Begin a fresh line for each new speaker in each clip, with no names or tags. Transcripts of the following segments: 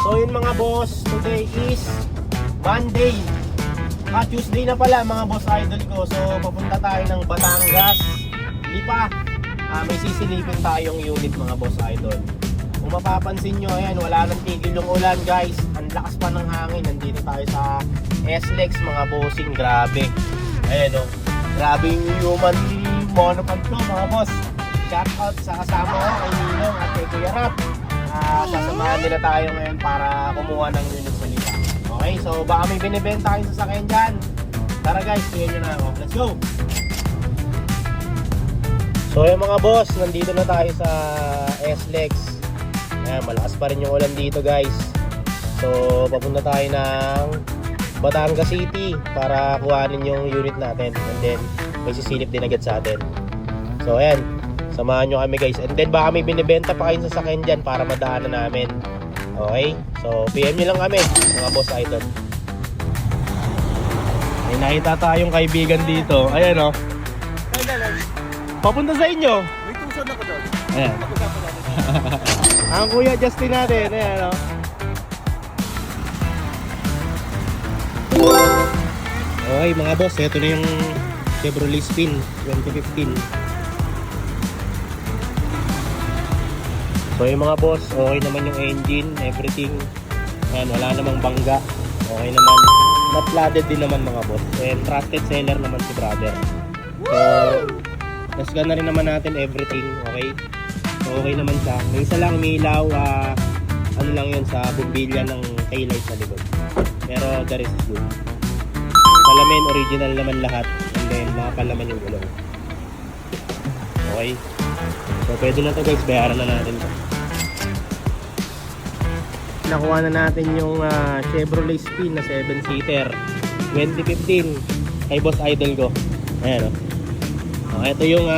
So yun mga boss, today is Monday. Tuesday na pala mga boss idol ko. So papunta tayo ng Batangas, Lipa. May sisilipin tayong unit mga boss idol. Kung mapapansin nyo, ayan, wala nang tigil yung ulan guys. Ang lakas pa ng hangin. Nandito tayo sa SLEX mga bossing. Grabe. Ayan o. Grabe yung human monopod ko mga boss. Shout out sa kasama ko kay Ninong at kay Kuya Rap. Sasamahan nila tayo ngayon para kumuha ng unit sa Lipa. Okay, so baka may binibenta kayong sasakyan dyan. Tara guys, tingnan nyo na ako. Let's go! So yung mga boss, nandito na tayo sa SLEX. Ayan, malakas pa rin yung ulan dito guys. So papunta tayo ng Batangas City para kuhanin yung unit natin. And then may sisilip din agad sa atin. So ayan, samahan nyo kami guys. And then baka may binibenta pa kayong sasakyan dyan para madaanan namin. Okay, so PM nyo lang kami mga boss idol. May nakita tayong kaibigan dito. Ayan o. Papunta sa inyo.
May tuson ako doon.
Ayan. Ang Kuya Justin natin. Ayan o. Okay mga boss, ito na yung Chevrolet Spin 2015. So yung mga boss, okay naman yung engine, everything. Ayan, wala namang bangga. Okay naman. Not flooded din naman mga boss. And trusted seller naman si brother. So nasgan na rin naman natin everything, okay? So okay naman siya. May isa lang may ilaw, ano lang yun sa bumbilya ng taillight sa likod. Pero the rest is good. Salamin, original naman lahat. And then makapal naman yung gulong. Okay? So pwede na to guys, bayaran na natin to. Nakuha na natin yung Chevrolet Spin na 7-seater 2015 kay boss idol ko. Ayan o. Ito yung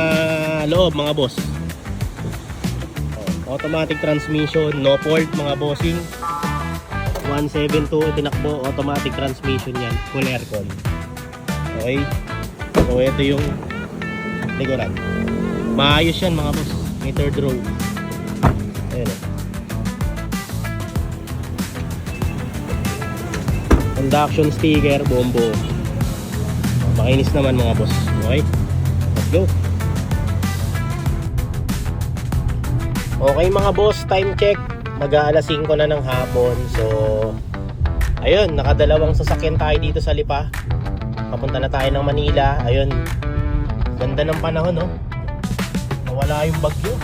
loob mga boss. Automatic transmission, no fault mga bossing. 172 tinakbo, automatic transmission yan, full aircon. Okay. So ito yung likuran. Maayos yan mga boss. May third row. Ayan o. Conduction sticker, bombo. Makinis naman mga boss. Okay. Let's go. Okay mga boss, time check. Mag-aalas 5 na ng hapon. So ayun, nakadalawang sasakyan tayo dito sa Lipa. Papunta na tayo ng Manila. Ayun, ganda ng panahon no. Nawala yung bagyo.